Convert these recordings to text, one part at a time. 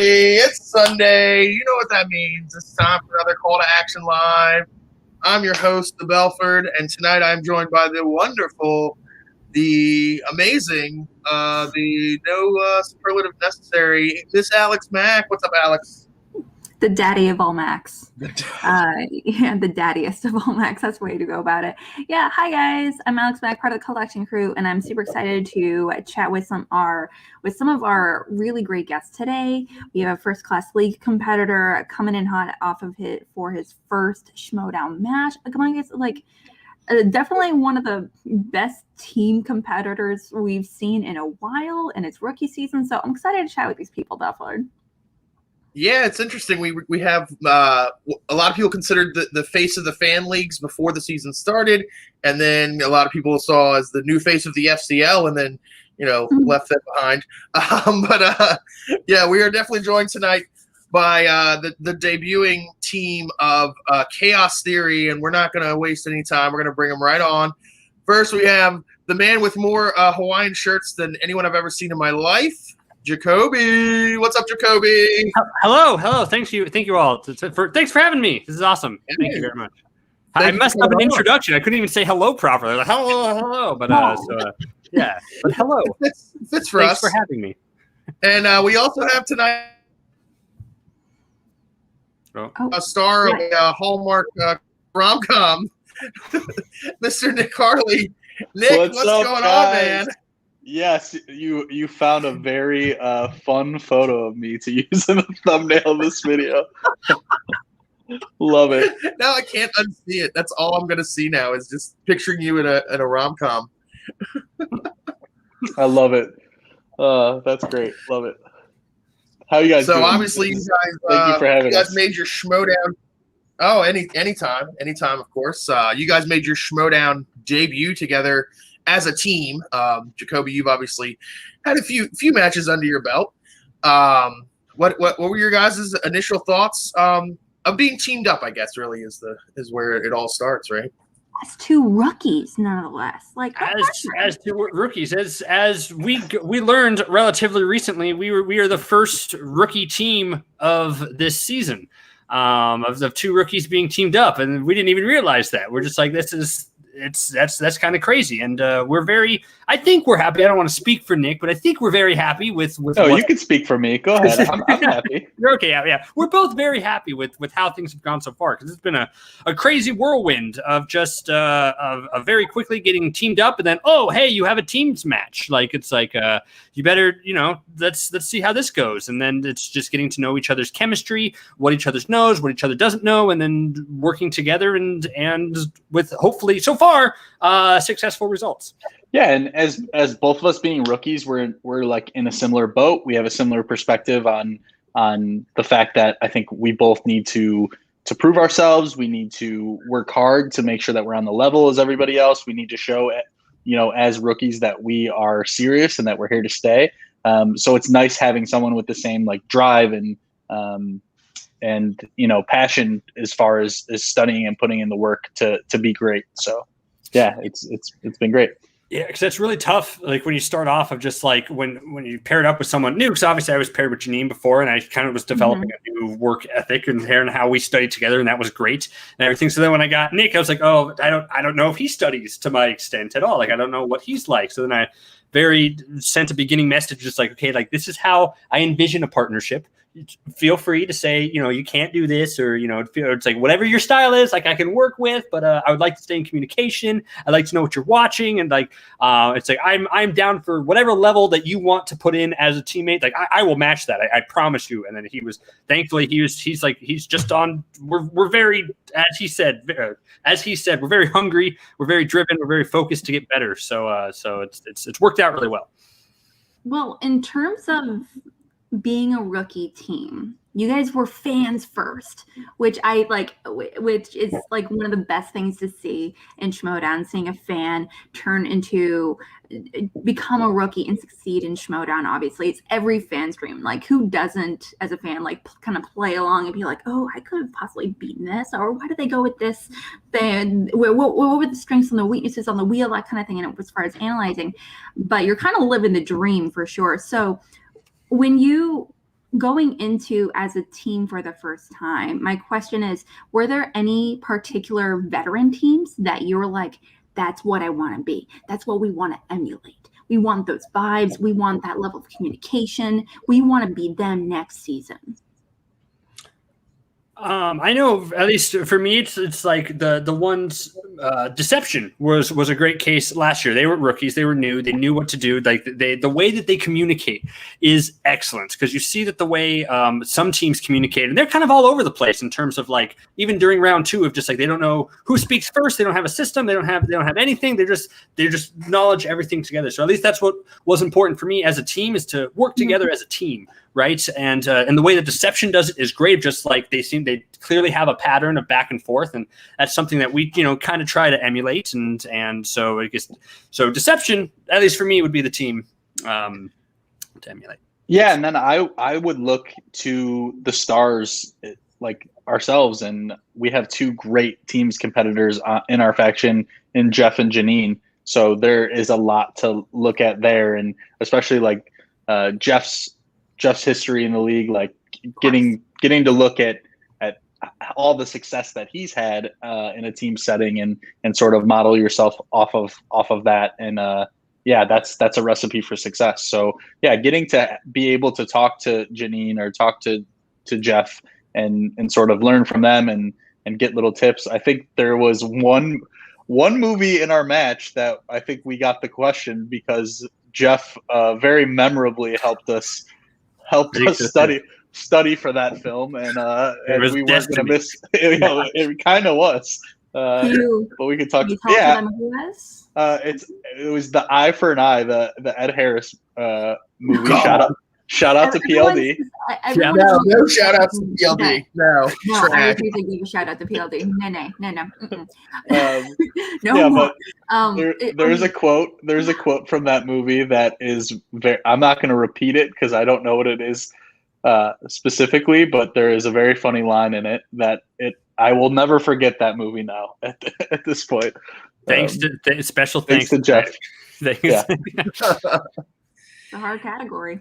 It's Sunday. You know what that means. It's time for another Call to Action Live. I'm your host, The Belford, and tonight I'm joined by the wonderful, the amazing, the no superlative necessary, Miss Alex Mack. What's up, Alex? The daddy of all Macs. The daddiest of all Macs. That's the way to go about it. Yeah, hi guys. I'm Alex Mack, part of the Call to Action crew, and I'm super excited to chat with some of our really great guests today. We have a first class league competitor coming in hot for his first Schmoedown match. Come on, guys, definitely one of the best team competitors we've seen in a while in its rookie season. So I'm excited to chat with these people, Belford. Yeah, it's interesting. We have a lot of people considered the face of the fan leagues before the season started, and then a lot of people saw as the new face of the FCL, and then left that behind. Yeah, we are definitely joined tonight by the debuting team of Chaos Theory, and we're not going to waste any time. We're going to bring them right on. First, we have the man with more Hawaiian shirts than anyone I've ever seen in my life. Jacoby, what's up, Jacoby? Hello. Thank you all. Thanks for having me. This is awesome. Thank you very much. I messed up an introduction. I couldn't even say hello properly. Like, hello. But yeah. But hello. Fits for us. Thanks for having me. And we also have tonight a star of a Hallmark rom-com, Mr. Nick Harley. Nick, what's up, going guys? on, man? Yes, you found a very fun photo of me to use in the thumbnail of this video. Love it. Now I can't unsee it. That's all I'm going to see now is just picturing you in a rom-com. I love it. That's great. Love it. How you guys doing? So obviously you guys, thank you for having us. Made your Schmoedown. Oh, anytime, of course. You guys made your Schmoedown debut together as a team. Jacoby, you've obviously had a few matches under your belt. What were your guys' initial thoughts of being teamed up? I guess really is where it all starts, right? As two rookies, nonetheless. As two rookies, as we learned relatively recently, we are the first rookie team of this season. Of two rookies being teamed up, and we didn't even realize that. We're just like, that's kind of crazy, and I think we're happy. I don't want to speak for Nick, but I think we're very happy with. Oh, you can speak for me. Go ahead. I'm happy. You're okay. Yeah. We're both very happy with how things have gone so far, because it's been a crazy whirlwind of just of very quickly getting teamed up, and then hey, you have a teams match. You better let's see how this goes, and then it's just getting to know each other's chemistry, what each other knows, what each other doesn't know, and then working together and with hopefully so far successful results. Yeah, and as both of us being rookies, we're like in a similar boat. We have a similar perspective on the fact that I think we both need to prove ourselves. We need to work hard to make sure that we're on the level as everybody else. We need to show, as rookies, that we are serious and that we're here to stay. So it's nice having someone with the same drive and passion as far as studying and putting in the work to be great. So yeah, it's been great. Yeah, because that's really tough. Like when you start off of just like when you paired up with someone new, because obviously I was paired with Janine before, and I kind of was developing a new work ethic and how we studied together, and that was great and everything. So then when I got Nick, I was like, oh, I don't know if he studies to my extent at all. Like I don't know what he's like. So then I sent a beginning message, just like, okay, like this is how I envision a partnership. Feel free to say, you can't do this, or, it's like whatever your style is, like I can work with, but I would like to stay in communication. I'd like to know what you're watching. And it's like, I'm down for whatever level that you want to put in as a teammate. Like I will match that. I promise you. And then he's just on, we're very, as he said, we're very hungry. We're very driven. We're very focused to get better. So it's worked out really well. Well, in terms of being a rookie team, you guys were fans first, which I like, which is like one of the best things to see in Schmoedown, seeing a fan become a rookie and succeed in Schmoedown. Obviously, it's every fan's dream. Like, who doesn't, as a fan, kind of play along and be like, oh, I could have possibly beaten this, or why did they go with this thing? What were the strengths and the weaknesses on the wheel, that kind of thing, and as far as analyzing. But you're kind of living the dream for sure. So when you going into as a team for the first time, my question is, were there any particular veteran teams that you were like, that's what I want to be. That's what we want to emulate. We want those vibes. We want that level of communication. We want to be them next season. I know, at least for me, it's like the ones. Deception was a great case last year. They were rookies. They were new. They knew what to do. Like the way that they communicate is excellent, because you see that the way some teams communicate, and they're kind of all over the place in terms of like even during round 2 of just like they don't know who speaks first. They don't have a system. They don't have anything. They're just knowledge everything together. So at least that's what was important for me as a team, is to work together as a team. Right. And the way that Deception does it is great. Just like they clearly have a pattern of back and forth. And that's something that we, kind of try to emulate. And so I guess, Deception, at least for me, would be the team to emulate. Yeah. And then I would look to the Stars, like ourselves. And we have 2 great teams competitors in our faction, in Jeff and Janine. So there is a lot to look at there. And especially like Jeff's history in the league, like getting to look at all the success that he's had in a team setting, and sort of model yourself off of that. And that's a recipe for success. So yeah, getting to be able to talk to Janine or talk to Jeff and sort of learn from them and get little tips. I think there was one movie in our match that I think we got the question because Jeff very memorably helped us study for that film, and we weren't going to miss. It kind of was, but we could talk. Yeah, it was the Eye for an Eye, the Ed Harris movie. Shout out to PLD. No shout out to PLD. No, I refuse to give a shout out to PLD. No. There's a quote. There's a quote from that movie that is very. I'm not going to repeat it because I don't know what it is specifically, but there is a very funny line in it that I will never forget that movie now at this point. Thanks to Jeff. Thanks. Yeah. A hard category.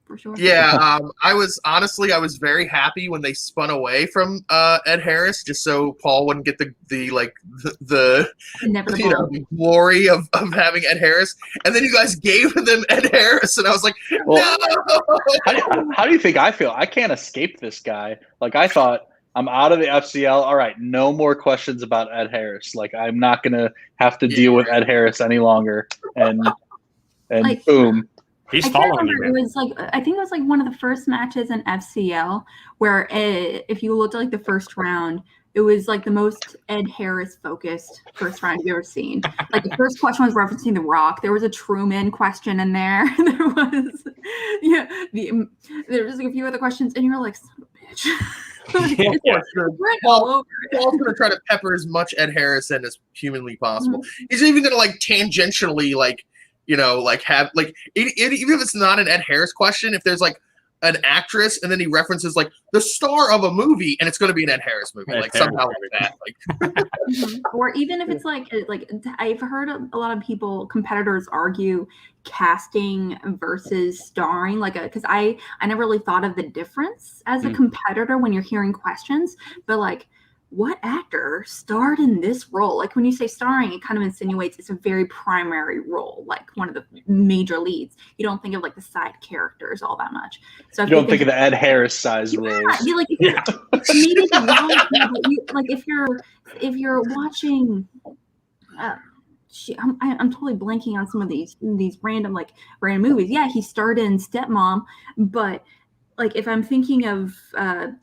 For sure. Yeah, I was very happy when they spun away from Ed Harris, just so Paul wouldn't get the glory of having Ed Harris, and then you guys gave them Ed Harris, and I was like, no. How do you think I feel? I can't escape this guy. Like, I thought, I'm out of the FCL. All right, no more questions about Ed Harris. Like, I'm not gonna have to deal with Ed Harris any longer. And like, boom. He's following you. It was like, I think it was like one of the first matches in FCL where if you looked at like the first round, it was like the most Ed Harris focused first round you've ever seen. Like the first question was referencing The Rock. There was a Truman question in there. There was like a few other questions, and you were like, son of a bitch. Paul's going to try to pepper as much Ed Harris in as humanly possible. Mm-hmm. He's even going to like tangentially have even if it's not an Ed Harris question, if there's like an actress and then he references like the star of a movie and it's going to be an Ed Harris movie, somehow like that. Or even if it's like I've heard a lot of competitors argue casting versus starring, because I never really thought of the difference as a competitor when you're hearing questions, but like, what actor starred in this role? Like when you say starring, it kind of insinuates it's a very primary role, like one of the major leads. You don't think of like the side characters all that much. So you don't think of the Ed Harris size roles. Maybe if you're watching. I'm totally blanking on some of these random movies. Yeah, he starred in Stepmom, but. Like if I'm thinking of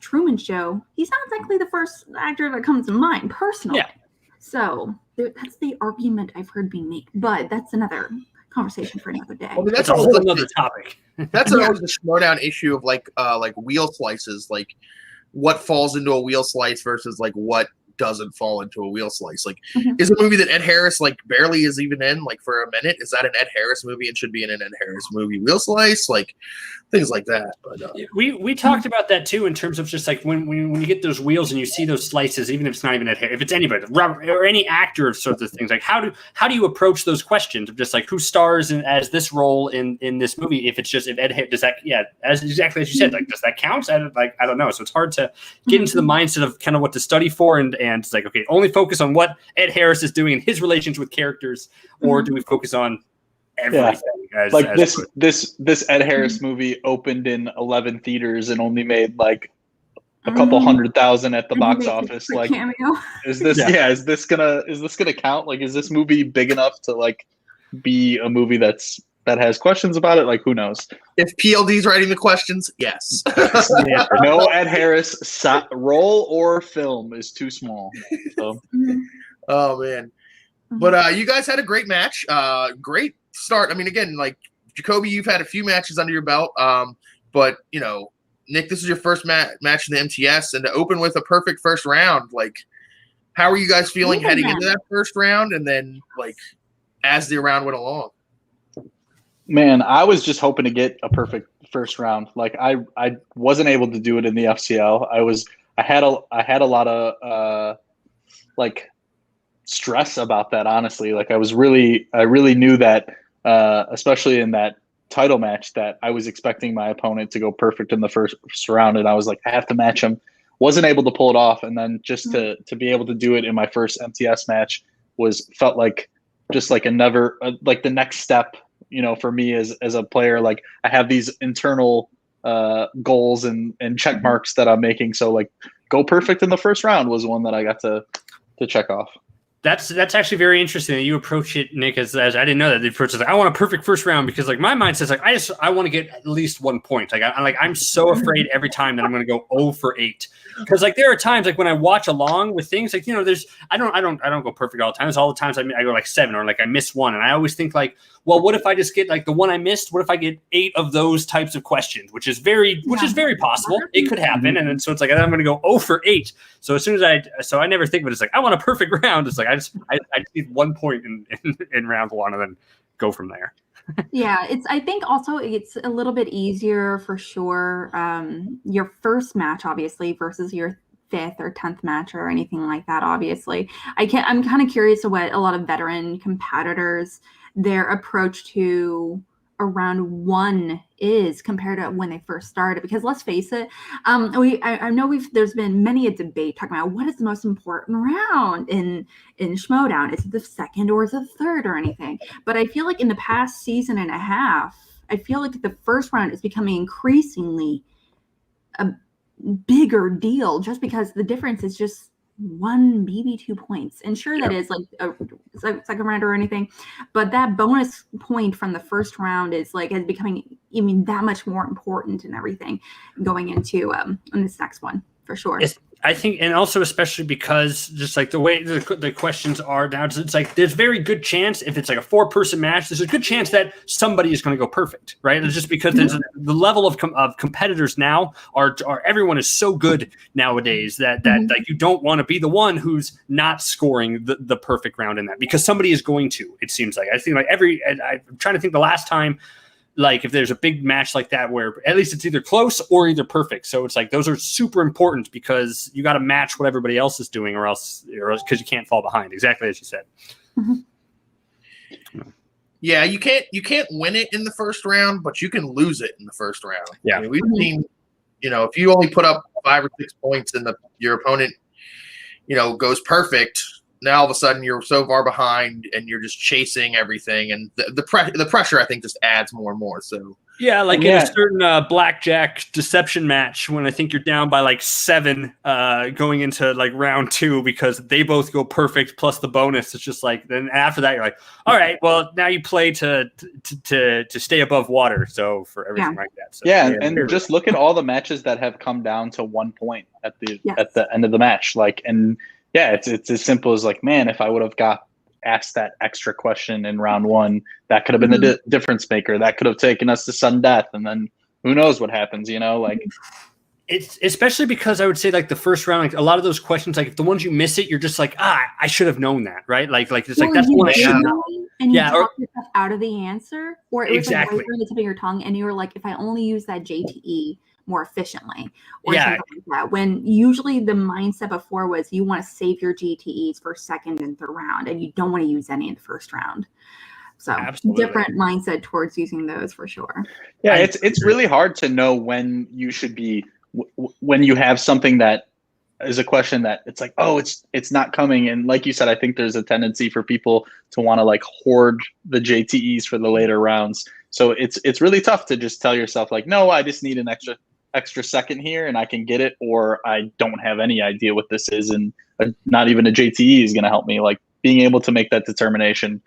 Truman Show, he's not exactly the first actor that comes to mind personally. Yeah. So that's the argument I've heard being made, but that's another conversation for another day. I mean, that's a whole other topic. That's always the Schmoedown issue of like wheel slices, like what falls into a wheel slice versus like what doesn't fall into a wheel slice. Like, Mhm. is a movie that Ed Harris like barely is even in like for a minute? Is that an Ed Harris movie and should be in an Ed Harris movie wheel slice? Like things like that. But we talked about that too in terms of just like when you get those wheels and you see those slices, even if it's not even Ed Harris, if it's anybody, Robert, or any actor of sorts of things, like how do you approach those questions of just like who stars as this role in this movie? If it's just if Ed Harris, does that as exactly as you said, like does that count? I don't know. So it's hard to get into the mindset of kind of what to study for, and it's like, okay, only focus on what Ed Harris is doing in his relations with characters, or do we focus on everything? This Ed Harris movie opened in 11 theaters and only made like a couple 100,000 at the box office. Like, cameo. is this gonna count? Like, is this movie big enough to like be a movie that has questions about it? Like, who knows? if PLD's writing the questions, yes. No Ed Harris role or film is too small. So. Oh man. But you guys had a great match. Great start. I mean, again, like Jacoby, you've had a few matches under your belt. But you know, Nick, this is your first match in the MTS, and to open with a perfect first round, like, how are you guys feeling heading into that first round, and then like as the round went along? Man, I was just hoping to get a perfect first round. Like I wasn't able to do it in the FCL. I had a lot of like stress about that, honestly. Like I really knew that especially in that title match that I was expecting my opponent to go perfect in the first round, and I was like, I have to match him. Wasn't able to pull it off, and then just to be able to do it in my first MTS match felt like just like like the next step, you know, for me as a player. Like I have these internal goals and check marks that I'm making. So like go perfect in the first round was one that I got to check off. That's actually very interesting that you approach it, Nick, as I didn't know that the approach is like, I want a perfect first round, because like my mind says like I want to get at least 1 point. Like I'm so afraid every time that I'm going to go 0 for 8, because like there are times like when I watch along with things like, you know, I don't go perfect all the time. There's all the times I go like 7 or like I miss one, and I always think like, well, what if I just get like the one I missed? What if I get 8 of those types of questions, which is very possible. It could happen, and then so it's like I'm going to go 0 for 8. So as soon as I never think of it as like I want a perfect round. It's like I just need 1 point in round 1 and then go from there. Yeah, I think also it's a little bit easier for sure. Your first match, obviously, versus your 5th or 10th match or anything like that. Obviously, I'm kind of curious to what a lot of veteran competitors, their approach to a round 1 is compared to when they first started, because let's face it, I know there's been many a debate talking about what is the most important round in Schmoedown. Is it the 2nd or is it the 3rd or anything? But I feel like in the past season and a half, I feel like the first round is becoming increasingly a bigger deal, just because the difference is just 1, maybe 2 points. And sure, that is like a second round or anything, but that bonus point from the first round is becoming even that much more important and everything going into this next one for sure. I think, and also especially because just like the way the questions are now, it's like there's very good chance if it's like a 4-person match, there's a good chance that somebody is going to go perfect, right? It's just because there's the level of competitors now are everyone is so good nowadays that like you don't want to be the one who's not scoring the perfect round in that, because somebody is going to. It seems like I think like I'm trying to think the last time. Like if there's a big match like that where at least it's either close or either perfect. So it's like those are super important because you got to match what everybody else is doing or else because you can't fall behind. Exactly as you said. Mm-hmm. Yeah, you can't win it in the first round, but you can lose it in the first round. Yeah, I mean, we've seen, you know, if you only put up 5 or 6 points and your opponent, you know, goes perfect, now all of a sudden you're so far behind and you're just chasing everything, and the pressure I think just adds more and more. So yeah, like in a certain blackjack deception match when I think you're down by like 7 going into like round 2 because they both go perfect plus the bonus. It's just like then after that you're like, all right, well now you play to stay above water. So for everything like that. So, and just look at all the matches that have come down to 1 point at the end of the match. Like and. Yeah, it's as simple as like, man, if I would have got asked that extra question in round 1, that could have been the difference maker. That could have taken us to sudden death, and then who knows what happens, you know? Like, It's especially because I would say like the first round, like a lot of those questions, like if the ones you miss it, you're just like, I should have known that, right? Like it's like that's one I should know. And you talk yourself out of the answer, or it was exactly. like right on the tip of your tongue, and you were like, if I only use that JTE more efficiently, or something like that. When usually the mindset before was you want to save your GTEs for second and third round, and you don't want to use any in the first round. So different mindset towards using those for sure. Yeah, it's really hard to know when you should be when you have something that is a question that it's like, oh, it's not coming. And like you said, I think there's a tendency for people to want to like hoard the JTEs for the later rounds. So it's really tough to just tell yourself like, no, I just need an extra second here and I can get it, or I don't have any idea what this is, and not even a JTE is going to help me. Like being able to make that determination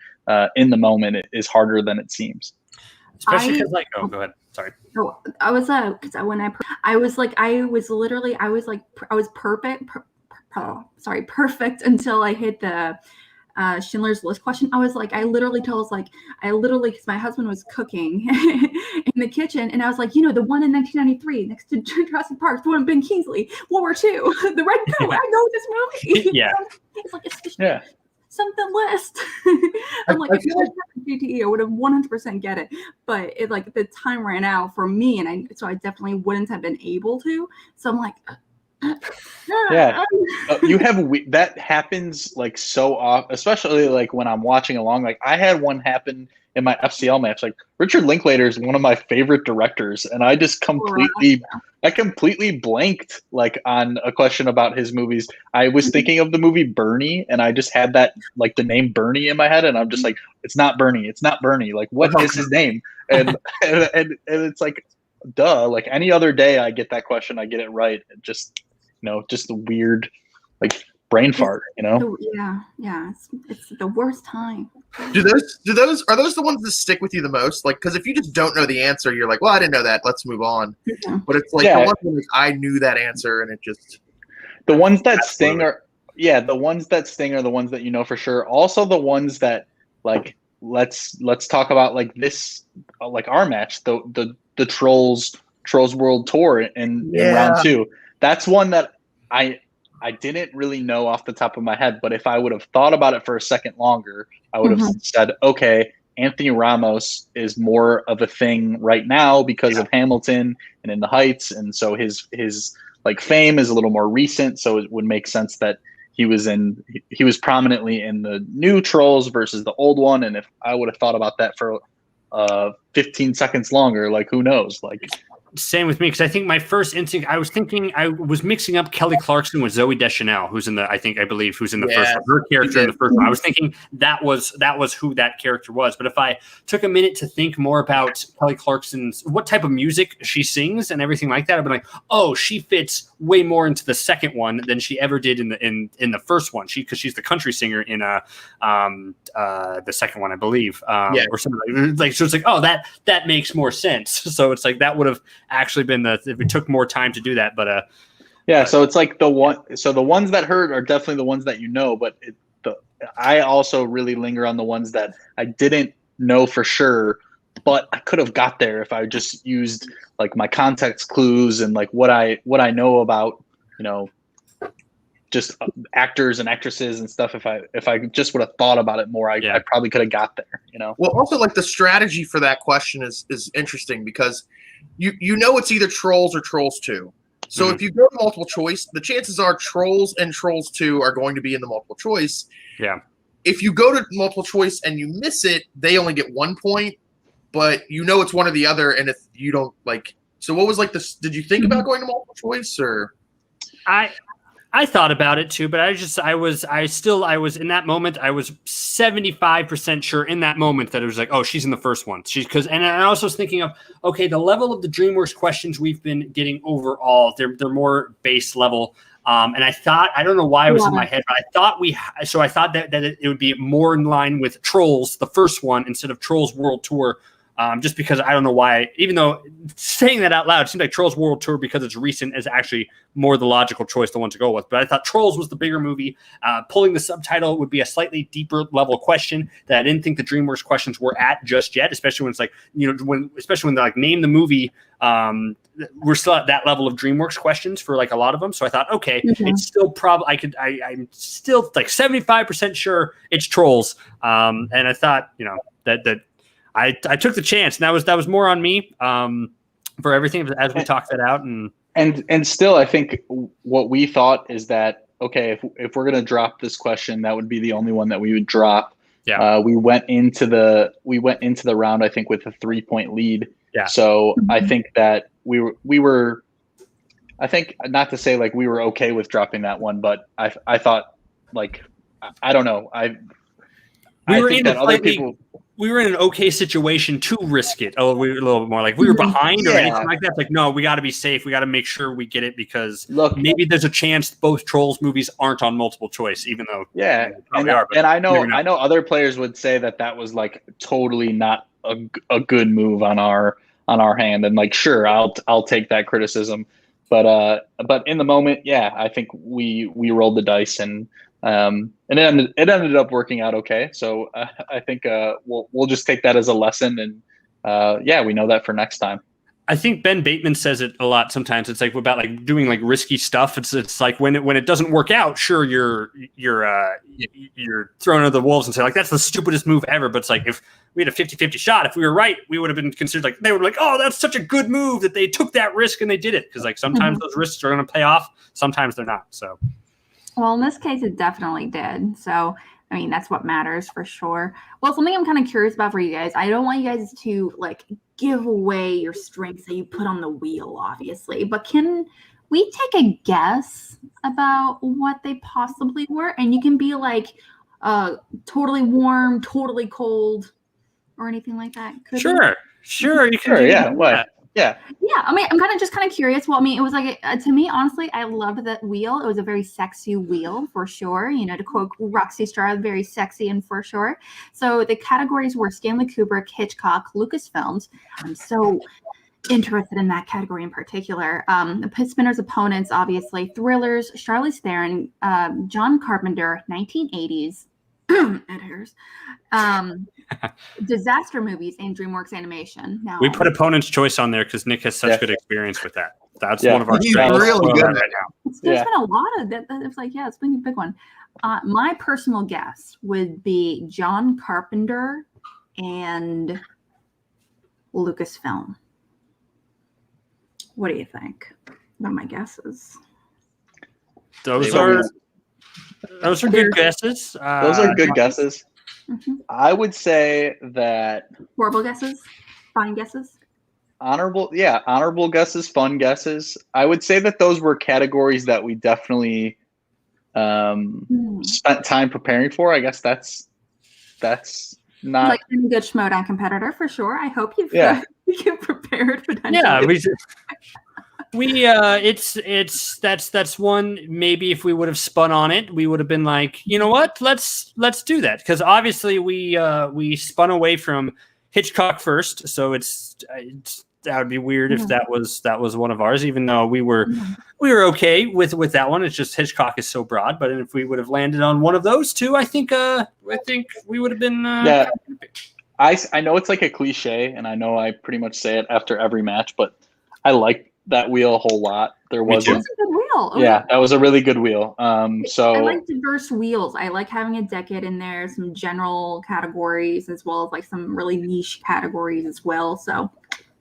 in the moment is harder than it seems. Especially because go ahead. Sorry. Oh, I was because when I was perfect until I hit the Schindler's List question. Because my husband was cooking in the kitchen, and I was like, the one in 1993 next to Jurassic Park, the one in Ben Kingsley, World War II, the Red Coat. I know this movie. Yeah. It's like something list. I'm like, if you had GTE, I would have 100% get it. But it like the time ran out for me, and so I definitely wouldn't have been able to. So I'm like, you have that happens like so often, especially like when I'm watching along. Like I had one happen in my FCL match. Like Richard Linklater is one of my favorite directors, and I just completely blanked like on a question about his movies. I was thinking of the movie Bernie, and I just had that like the name Bernie in my head, and I'm just like, it's not Bernie. Like what is his name? And it's like, duh. Like any other day, I get that question, I get it right. It just just a weird like brain fart. Yeah. It's the worst time. Are those the ones that stick with you the most? Like, because if you just don't know the answer, you're like, well, I didn't know that. Let's move on. Mm-hmm. But it's like the one that I knew that answer, and it just the ones that sting are the ones that sting are the ones that you know for sure. Also, the ones that like let's talk about like this like our match, the Trolls World Tour in round 2. That's one that I didn't really know off the top of my head, but if I would have thought about it for a second longer, I would have said, okay, Anthony Ramos is more of a thing right now because of Hamilton and In the Heights, and so his like fame is a little more recent, so it would make sense that he was prominently in the new Trolls versus the old one. And if I would have thought about that for 15 seconds longer, like who knows, like. Same with me, because I think my first instinct, I was mixing up Kelly Clarkson with Zooey Deschanel, who's in the first one. Her character in the first one. I was thinking that was who that character was. But if I took a minute to think more about Kelly Clarkson's, what type of music she sings and everything like that, I'd be like, oh, she fits way more into the second one than she ever did in the first one. Because she's the country singer in the second one, I believe, or something like. So it's like, oh, that makes more sense. So it's like that would have actually been if it took more time to do that, but so it's like the ones that hurt are definitely the ones that but I also really linger on the ones that I didn't know for sure, but I could have got there if I just used like my context clues and like what I know about just actors and actresses and stuff. If I just would have thought about it more, I probably could have got there. Well, also like the strategy for that question is interesting because it's either Trolls or Trolls 2. So if you go to multiple choice, the chances are Trolls and Trolls 2 are going to be in the multiple choice. Yeah. If you go to multiple choice and you miss it, they only get 1 point, but it's one or the other. And if you don't so what was like this? Did you think about going to multiple choice or? I thought about it too, but I was in that moment, I was 75% sure in that moment that it was like, oh, she's in the first one. And I also was thinking of, okay, the level of the DreamWorks questions we've been getting overall, they're more base level. And I thought, I don't know why it was in my head, but I thought that it would be more in line with Trolls, the first one, instead of Trolls World Tour, just because I don't know why, even though saying that out loud, it seems like Trolls World Tour, because it's recent, is actually more the logical choice, the one to go with. But I thought Trolls was the bigger movie. Pulling the subtitle would be a slightly deeper level question that I didn't think the DreamWorks questions were at just yet, especially when it's like, especially when they like name the movie, we're still at that level of DreamWorks questions for like a lot of them. So I thought, okay, it's still probably, I'm still like 75% sure it's Trolls. And I thought, that I took the chance, and that was more on me for everything as we talked that out. And still, I think what we thought is that, okay, if we're going to drop this question, that would be the only one that we would drop. Yeah. We went into the round, I think, with a 3-point lead. Yeah. So I think that we were, I think, not to say like we were okay with dropping that one, but I thought, like, I don't know. We were in an okay situation to risk it. Oh, we were a little bit more like we were behind or anything like that. Like, no, we got to be safe. We got to make sure we get it, because maybe there's a chance both Trolls movies aren't on multiple choice, even though and I know other players would say that was like totally not a good move on our hand, and like, sure, I'll take that criticism, but in the moment, I think we rolled the dice, and it ended up working out okay. So I think we'll just take that as a lesson, and we know that for next time. I think Ben Bateman says it a lot sometimes. It's like about like doing like risky stuff. It's like when it doesn't work out, sure, you're thrown into the wolves and say like that's the stupidest move ever. But it's like if we had a 50-50 shot, if we were right, we would have been considered like, they were like, oh, that's such a good move that they took that risk and they did it. Because like sometimes those risks are going to pay off, sometimes they're not. So. Well, in this case, it definitely did. So, I mean, that's what matters for sure. Well, something I'm kind of curious about for you guys, I don't want you guys to like give away your strengths that you put on the wheel, obviously, but can we take a guess about what they possibly were? And you can be like totally warm, totally cold, or anything like that. Sure. You can. Sure, yeah. What? Yeah. I mean, I'm kind of curious. Well, I mean, it was like, to me, honestly, I loved that wheel. It was a very sexy wheel for sure. To quote Roxy Stroud, very sexy and for sure. So the categories were Stanley Kubrick, Hitchcock, Lucasfilms. I'm so interested in that category in particular. The Spinner's opponents, obviously, thrillers, Charlize Theron, John Carpenter, 1980s. Editors, disaster movies, and DreamWorks Animation. Now we put Opponent's Choice on there because Nick has such good experience with that. That's one of our strengths. Really good right now. There's been a lot of that. It's like, it's been a big one. My personal guess would be John Carpenter and Lucasfilm. What do you think? What are my guesses? Those are good guesses. Those are good guesses. Mm-hmm. I would say that horrible guesses, fine guesses, honorable guesses, fun guesses. I would say that those were categories that we definitely spent time preparing for. I guess that's not like a good Schmoedown competitor for sure. I hope you've prepared for that. Yeah, that's one. Maybe if we would have spun on it, we would have been like, you know what, let's do that, because obviously we spun away from Hitchcock first, so it's that would be weird if that was one of ours, even though we were okay with that one. It's just Hitchcock is so broad, but if we would have landed on one of those two, I think we would have been I know it's like a cliche, and I know I pretty much say it after every match, but I like that wheel a whole lot. That was a good wheel. Okay. Yeah, that was a really good wheel. So I like diverse wheels. I like having a decade in there, some general categories as well as like some really niche categories as well. So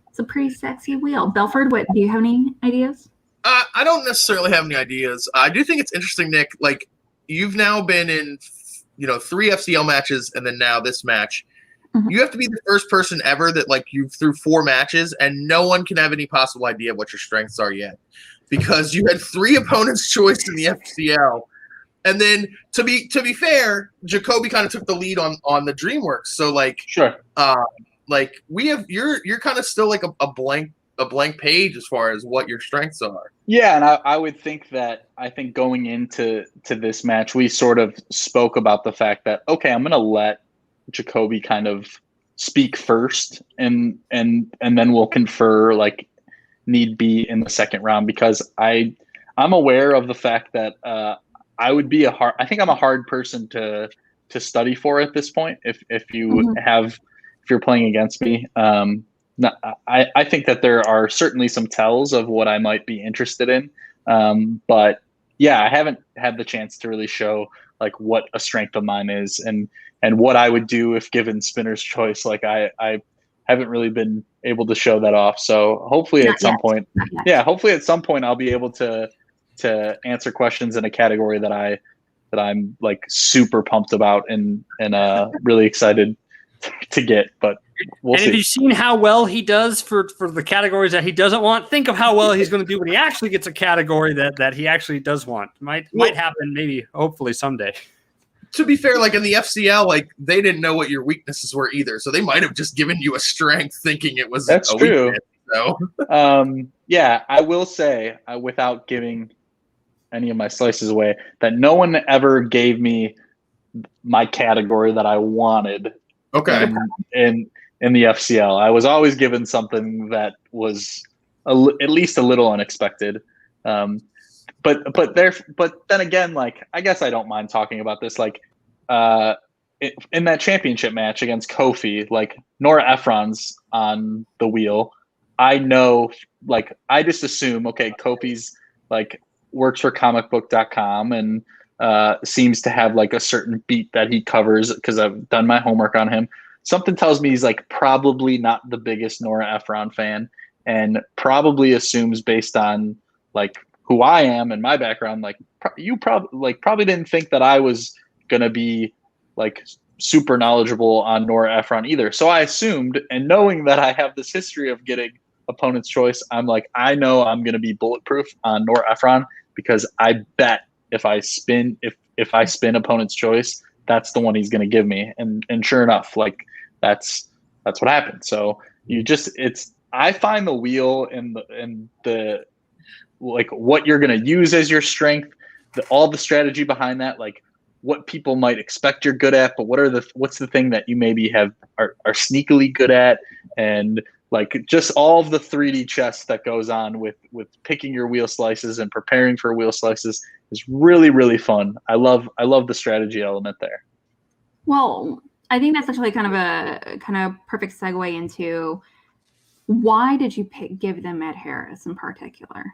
it's a pretty sexy wheel. Belford, what do you have any ideas? I don't necessarily have any ideas. I do think it's interesting, Nick. Like, you've now been in 3 FCL matches, and then now this match. Mm-hmm. You have to be the first person ever that like you've through 4 matches, and no one can have any possible idea of what your strengths are yet, because you had 3 opponents' choice in the FCL, and then to be fair, Jacoby kind of took the lead on the DreamWorks. So like, sure, like we have you're kind of still like a blank page as far as what your strengths are. Yeah, and I would think that going into this match, we sort of spoke about the fact that, okay, I'm going to let Jacoby kind of speak first, and then we'll confer like need be in the second round, because I'm aware of the fact that I would be I think I'm a hard person to study for at this point if you're playing against me. I think that there are certainly some tells of what I might be interested in, but yeah, I haven't had the chance to really show like what a strength of mine is, and what I would do if given spinner's choice. Like I haven't really been able to show that off. So hopefully at some point, hopefully at some point I'll be able to answer questions in a category that I'm like super pumped about and really excited to get. But we'll see. Have you seen how well he does for the categories that he doesn't want? Think of how well he's going to do when he actually gets a category that he actually does want. Might happen, maybe, hopefully someday. To be fair, like in the FCL, like they didn't know what your weaknesses were either, so they might have just given you a strength thinking it was That's a true. weakness. So. Yeah, I will say, without giving any of my slices away, that no one ever gave me my category that I wanted. Okay. In the FCL, I was always given something that was at least a little unexpected. But then again, like I guess I don't mind talking about this. Like in that championship match against Kofi, like Nora Ephron's on the wheel. I know, like I just assume, okay, Kofi's like works for comicbook.com and seems to have like a certain beat that he covers because I've done my homework on him. Something tells me he's like probably not the biggest Nora Ephron fan, and probably assumes based on like who I am and my background, like you probably didn't think that I was gonna be like super knowledgeable on Nora Ephron either. So I assumed, and knowing that I have this history of getting opponent's choice, I'm like, I know I'm gonna be bulletproof on Nora Ephron because I bet if I spin opponent's choice, that's the one he's gonna give me. And sure enough, like that's what happened. So I find the wheel and the like what you're going to use as your strength, all the strategy behind that, like what people might expect you're good at, but what's the thing that you maybe are sneakily good at, and like just all of the 3D chess that goes on with picking your wheel slices and preparing for wheel slices is really, really fun. I love the strategy element there. Well, I think that's actually kind of perfect segue into why did you give them Ed Harris in particular?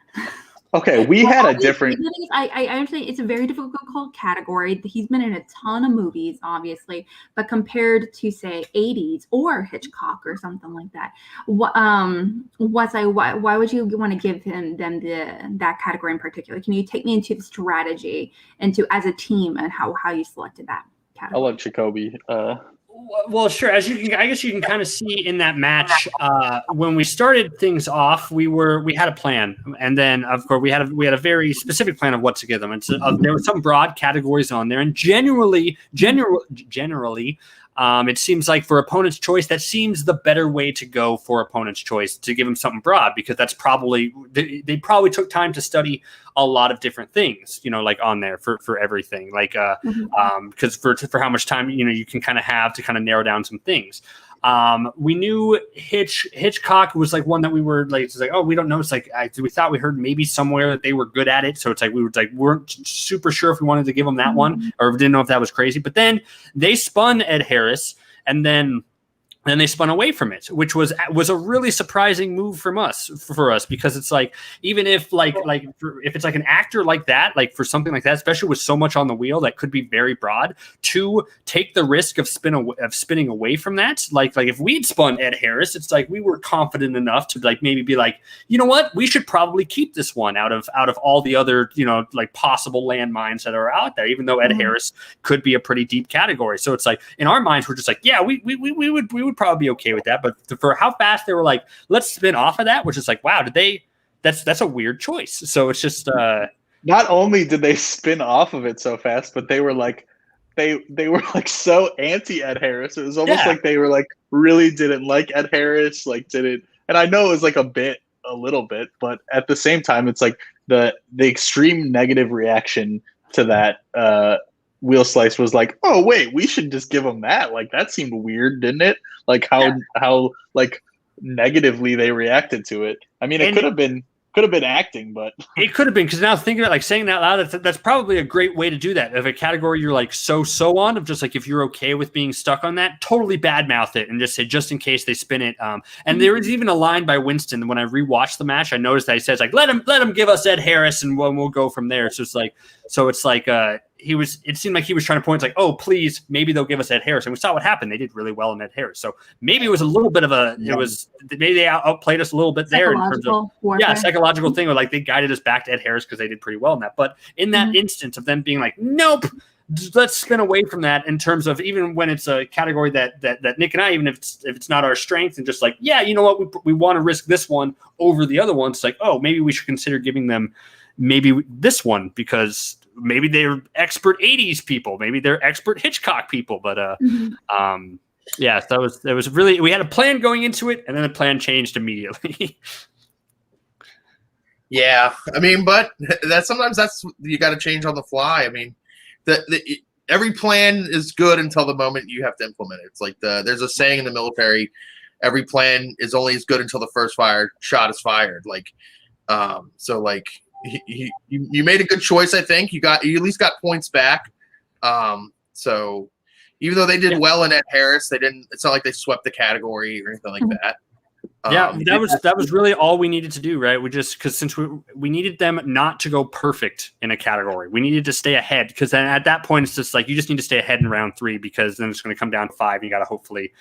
Okay, we had a different. I understand it's a very difficult category. He's been in a ton of movies, obviously, but compared to say 80s or Hitchcock or something like that, why would you want to give them that category in particular? Can you take me into the strategy, into as a team, and how you selected that category? I'll let Jacoby. Well, sure. I guess you can kind of see in that match when we started things off, we had a plan, and then of course we had a very specific plan of what to give them. And so, there were some broad categories on there, and generally, it seems like for opponent's choice, that seems the better way to go for opponent's choice, to give them something broad, because that's probably they probably took time to study a lot of different things, like on there for everything, like because for how much time you can kind of have to kind of narrow down some things. We knew Hitchcock was like one that we were like, it's like, oh, we don't know. It's like we thought we heard maybe somewhere that they were good at it, so it's like we weren't super sure if we wanted to give them that one, or didn't know if that was crazy. But then they spun Ed Harris, and then they spun away from it, which was a really surprising move for us, because it's like, even if if it's like an actor like that, like for something like that, especially with so much on the wheel that could be very broad, to take the risk of spinning away from that, like if we'd spun Ed Harris, it's like we were confident enough to like maybe be like, you know what, we should probably keep this one out of all the other like possible landmines that are out there, even though Ed Harris could be a pretty deep category. So it's like in our minds we're just like, yeah, we would probably be okay with that, but for how fast they were like, let's spin off of that, which is like, wow, that's a weird choice. So it's just not only did they spin off of it so fast, but they were like they were like so anti Ed Harris. It was almost like they were like really didn't like Ed Harris, like didn't. And I know it was like a little bit, but at the same time, it's like the extreme negative reaction to that Wheel Slice was like, "Oh wait, we should just give them that." Like that seemed weird, didn't it? Like how like negatively they reacted to it. I mean, it could have been acting, but it could have been, because now thinking about like saying that loud, that's probably a great way to do that. If a category you're like so on, of just like if you're okay with being stuck on that, totally badmouth it and just say just in case they spin it. And there was even a line by Winston when I rewatched the match. I noticed that he says like let him give us Ed Harris and we'll go from there. So it's like it seemed like he was trying to point, it's like, oh please, maybe they'll give us Ed Harris, and we saw what happened. They did really well in Ed Harris. So maybe it was a little bit of maybe they outplayed us a little bit there in terms of psychological thing, or like they guided us back to Ed Harris because they did pretty well in that. But in that instance of them being like, nope, let's spin away from that, in terms of even when it's a category that Nick and I, even if it's not our strength, and just like, yeah, you know what, we want to risk this one over the other one. It's like, oh, maybe we should consider giving them maybe this one, because maybe they're expert 80s people, maybe they're expert Hitchcock people. But yeah, that was really, we had a plan going into it, and then the plan changed immediately. Yeah, I mean, but sometimes you got to change on the fly. I mean, every plan is good until the moment you have to implement it. It's like there's a saying in the military: every plan is only as good until the first shot is fired. Like, so like you made a good choice. I think you at least got points back. So even though they did well in Ed Harris, they didn't. It's not like they swept the category or anything like that. Yeah, that was really all we needed to do, right? Because since we needed them not to go perfect in a category, we needed to stay ahead, because then at that point it's just like you just need to stay ahead in round 3, because then it's going to come down to 5 and you got to hopefully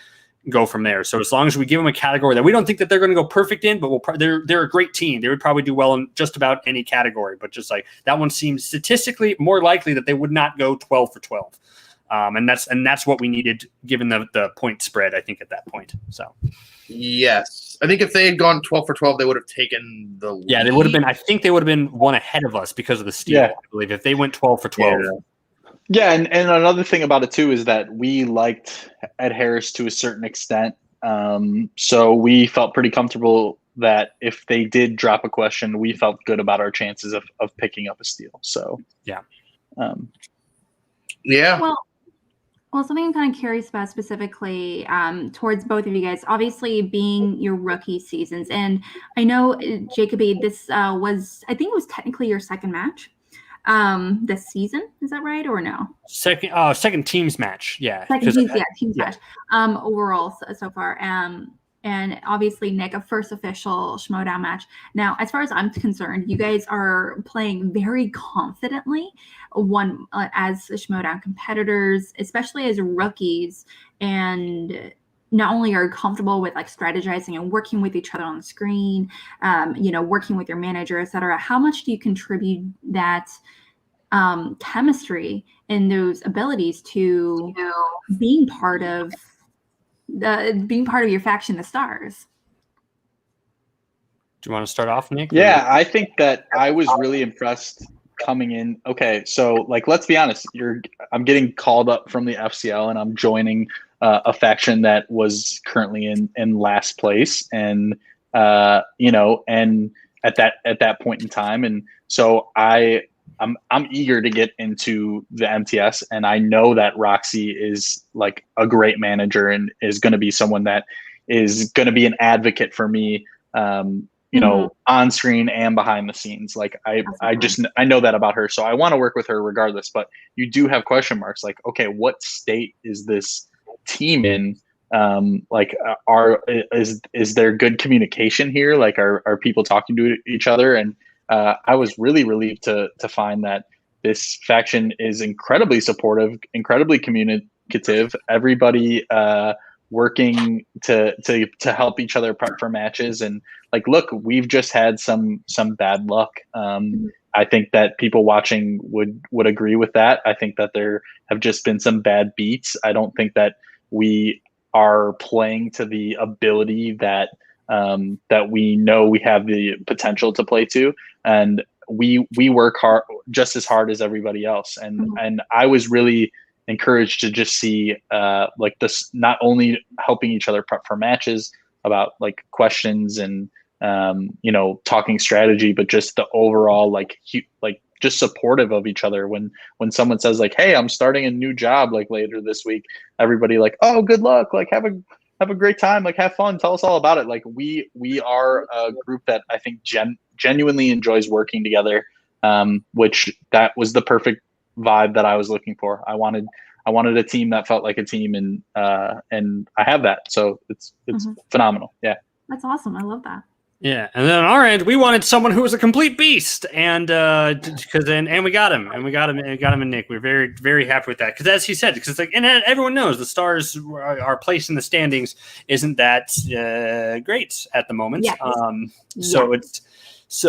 go from there. So as long as we give them a category that we don't think that they're going to go perfect in, but they're a great team. They would probably do well in just about any category, but just like that one seems statistically more likely that they would not go 12 for 12. And that's what we needed, given the point spread, I think, at that point. So yes, I think if they had gone 12 for 12, they would have taken the lead. Yeah, they would have been. I think they would have been one ahead of us because of the steal. Yeah. I believe if they went 12 for 12. Yeah, and another thing about it too is that we liked Ed Harris to a certain extent. So we felt pretty comfortable that if they did drop a question, we felt good about our chances of picking up a steal. So yeah. Yeah. Well, something I'm kind of curious about specifically towards both of you guys, obviously being your rookie seasons. And I know, Jacoby, this I think it was technically your second match this season. Is that right or no? Second teams match. Yeah. Teams match overall so far. And obviously, Nick, a first official Schmoedown match. Now, as far as I'm concerned, you guys are playing very confidently as Schmoedown competitors, especially as rookies, and not only are comfortable with like strategizing and working with each other on the screen, working with your manager, etc. How much do you contribute that chemistry and those abilities to being part of your faction, the Stars? Do you want to start off, Nick? Yeah, I think that I was really impressed coming in. Okay, so like, let's be honest. I'm getting called up from the FCL, and I'm joining a faction that was currently in last place, and and at that point in time, and so I'm eager to get into the MTS, and I know that Roxy is like a great manager and is going to be someone that is going to be an advocate for me, on screen and behind the scenes. Like I know that about her, so I want to work with her regardless. But you do have question marks, like, okay, what state is this team in? Is there good communication here? Like, are people talking to each other? And I was really relieved to find that this faction is incredibly supportive, incredibly communicative. Everybody working to help each other prep for matches. And like, look, we've just had some bad luck. I think that people watching would agree with that. I think that there have just been some bad beats. I don't think that we are playing to the ability that we know we have the potential to play to, and we work hard, just as hard as everybody else. And I was really encouraged to just see like this, not only helping each other prep for matches about like questions and talking strategy, but just the overall like just supportive of each other. When someone says like, hey, I'm starting a new job like later this week, everybody like, oh, good luck, like have a great time, like have fun, tell us all about it. Like we are a group that I think genuinely enjoys working together, which that was the perfect vibe that I was looking for. I wanted a team that felt like a team, and I have that. So it's phenomenal. Yeah. That's awesome. I love that. Yeah, and then on our end, we wanted someone who was a complete beast, and we got him, and we got him in Nick. We're very, very happy with that, because as he said, because like, and everyone knows the Stars, our place in the standings isn't that great at the moment. Yes.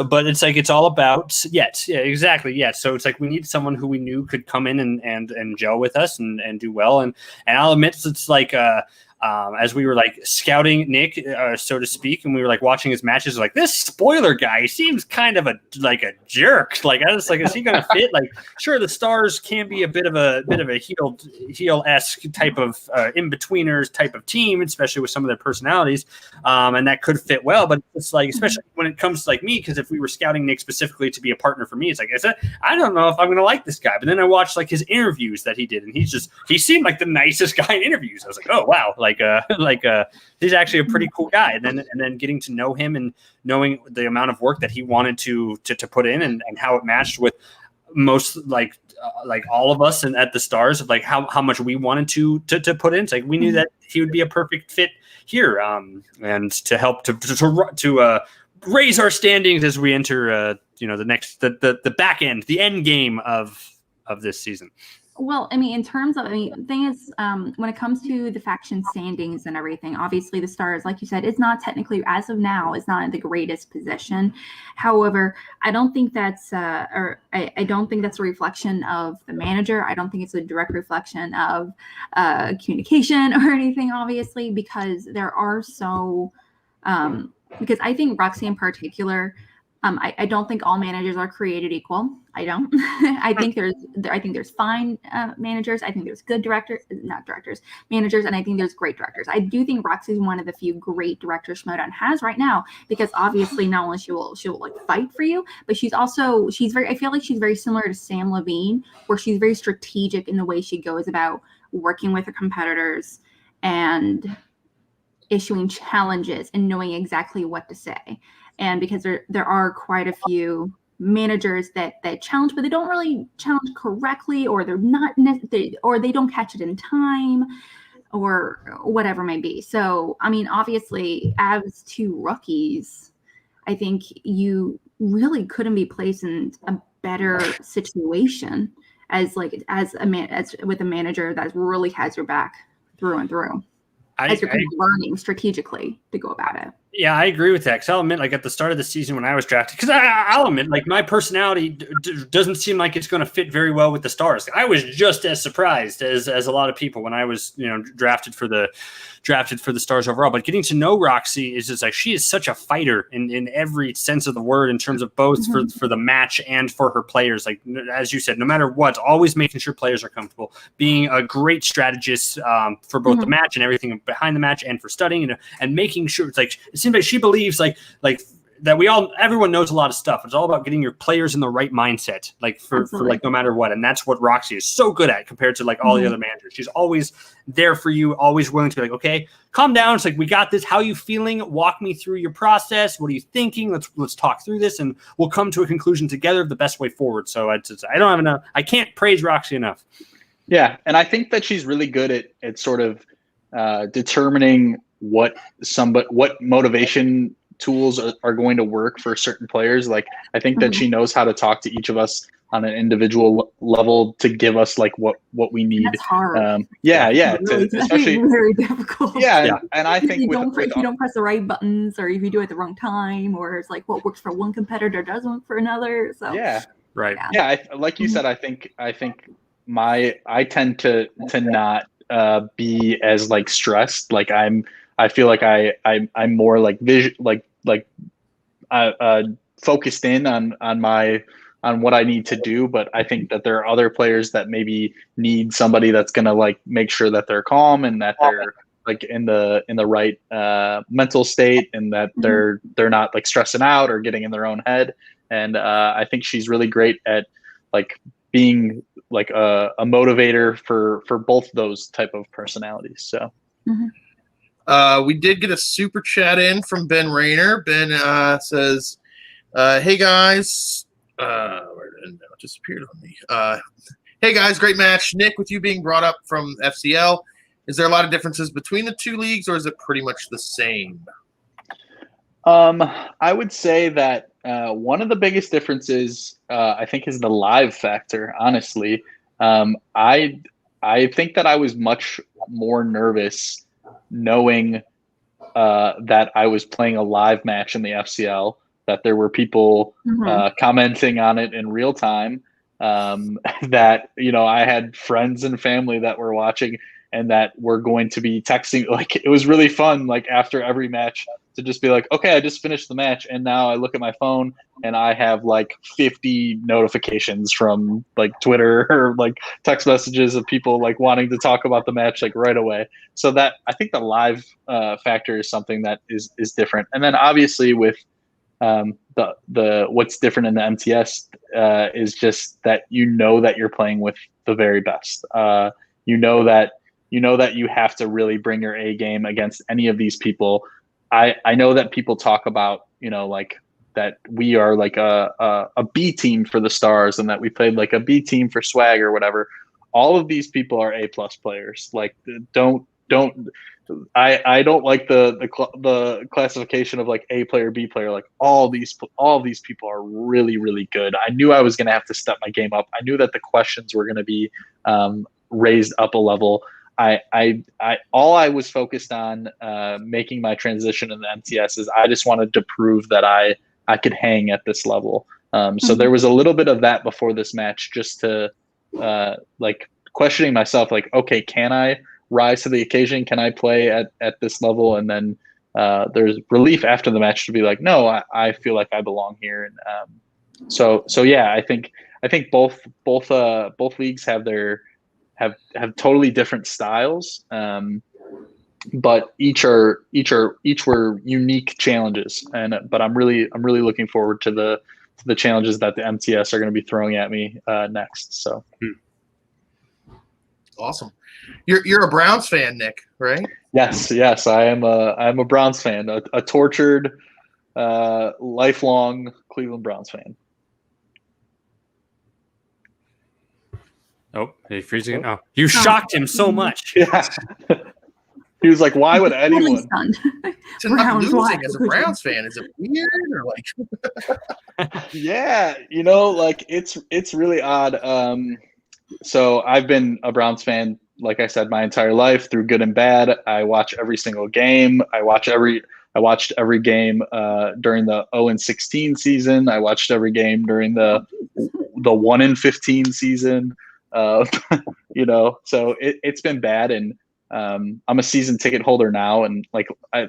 But it's like it's all about exactly. So it's like we need someone who we knew could come in and gel with us and do well, and I'll admit it's like as we were like scouting Nick, so to speak, and we were like watching his matches, like this spoiler guy, he seems kind of a jerk. Like I was like, is he going to fit? Like, sure, the Stars can be a bit of a heel-esque type of in-betweeners type of team, especially with some of their personalities, and that could fit well. But it's like, especially when it comes to like me, because if we were scouting Nick specifically to be a partner for me, it's like I don't know if I'm going to like this guy. But then I watched like his interviews that he did, and he seemed like the nicest guy in interviews. I was like, oh wow, he's actually a pretty cool guy. And then getting to know him and knowing the amount of work that he wanted to put in and how it matched with most like all of us and at the Stars of like how much we wanted to put in. It's like we knew that he would be a perfect fit here, and to help to raise our standings as we enter the back end, the end game of this season. Well, I mean, in terms of, the thing is, when it comes to the faction standings and everything, obviously the Stars, like you said, it's not technically, as of now, is not in the greatest position. However, I don't think that's, I don't think that's a reflection of the manager. I don't think it's a direct reflection of communication or anything, obviously, because there are because I think Roxy in particular, I don't think all managers are created equal. I don't. I think there's fine managers. I think there's good managers, and I think there's great directors. I do think Roxy is one of the few great directors Schmoedown has right now, because obviously not only she will like fight for you, but she's very. I feel like she's very similar to Sam Levine, where she's very strategic in the way she goes about working with her competitors and issuing challenges and knowing exactly what to say. And because there are quite a few managers that challenge, but they don't really challenge correctly, or they're not or they don't catch it in time, or whatever may be. So, I mean, obviously, as two rookies, I think you really couldn't be placed in a better situation as with a manager that really has your back through and through. As you're learning strategically to go about it. Yeah, I agree with that. Because I'll admit, like at the start of the season when I was drafted, because I'll admit, like my personality doesn't seem like it's going to fit very well with the Stars. I was just as surprised as a lot of people when I was, drafted for the Stars overall. But getting to know Roxy is just like, she is such a fighter in every sense of the word, in terms of both for the match and for her players. Like as you said, no matter what, always making sure players are comfortable, being a great strategist for both the match and everything behind the match, and for studying and making sure it's like. It seems like she believes like that everyone knows a lot of stuff. It's all about getting your players in the right mindset, like for like no matter what. And that's what Roxy is so good at compared to like all the other managers. She's always there for you, always willing to be like, okay, calm down. It's like, we got this. How are you feeling? Walk me through your process. What are you thinking? Let's talk through this, and we'll come to a conclusion together of the best way forward. So I don't have enough. I can't praise Roxy enough. Yeah, and I think that she's really good at sort of determining what motivation tools are going to work for certain players. Like I think that she knows how to talk to each of us on an individual level to give us like what we need. That's hard. Especially very difficult. Yeah. And I think if you don't press the right buttons, or if you do it at the wrong time, or it's like what works for one competitor doesn't work for another. So right. Like you said, I think I tend to not be as like stressed. Like I feel like I'm more like focused in on what I need to do. But I think that there are other players that maybe need somebody that's gonna like make sure that they're calm and that they're like in the right mental state, and that they're not like stressing out or getting in their own head. And I think she's really great at like being like a motivator for both those type of personalities. So Mm-hmm. We did get a super chat in from Ben Rayner. Ben says, "Hey guys, where did it disappeared on me? Hey guys, great match. Nick, with you being brought up from FCL, is there a lot of differences between the two leagues, or is it pretty much the same?" I would say that one of the biggest differences, I think, is the live factor. Honestly, I think that I was much more nervous knowing that I was playing a live match in the FCL, that there were people commenting on it in real time, that, you know, I had friends and family that were watching and that were going to be texting. Like, it was really fun, like after every match, to just be like, okay, I just finished the match, and now I look at my phone and I have like 50 notifications from like Twitter or like text messages of people like wanting to talk about the match like right away. So that, I think the live factor is something that is different. And then obviously with the what's different in the MTS is just that you know that you're playing with the very best. You know that you have to really bring your A game against any of these people. I know that people talk about, you know, like that we are like a B team for the Stars, and that we played like a B team for Swag or whatever. All of these people are A+ players. Like, don't I don't like the classification of like A player, B player. Like, all these people are really, really good. I knew I was going to have to step my game up. I knew that the questions were going to be raised up a level. All I was focused on making my transition in the MTS is I just wanted to prove that I could hang at this level. So there was a little bit of that before this match, just to like questioning myself, like, okay, can I rise to the occasion? Can I play at this level? And then there's relief after the match to be like, no, I feel like I belong here. And so yeah, I think both leagues have totally different styles, but each were unique challenges. But I'm really looking forward to the challenges that the MTS are going to be throwing at me next. So awesome. You're a Browns fan, Nick, right? Yes, I am a Browns fan, a tortured, lifelong Cleveland Browns fan. Oh, are you freezing? Oh, you shocked him so much. Yeah. He was like, why would anyone? To not losing as a Browns fan, is it weird or like? Yeah, you know, like it's really odd. So I've been a Browns fan, like I said, my entire life, through good and bad. I watch every single game. I watched every game during the 0-16 season. I watched every game during the 1-15 season. You know, so it's been bad, and I'm a season ticket holder now, and like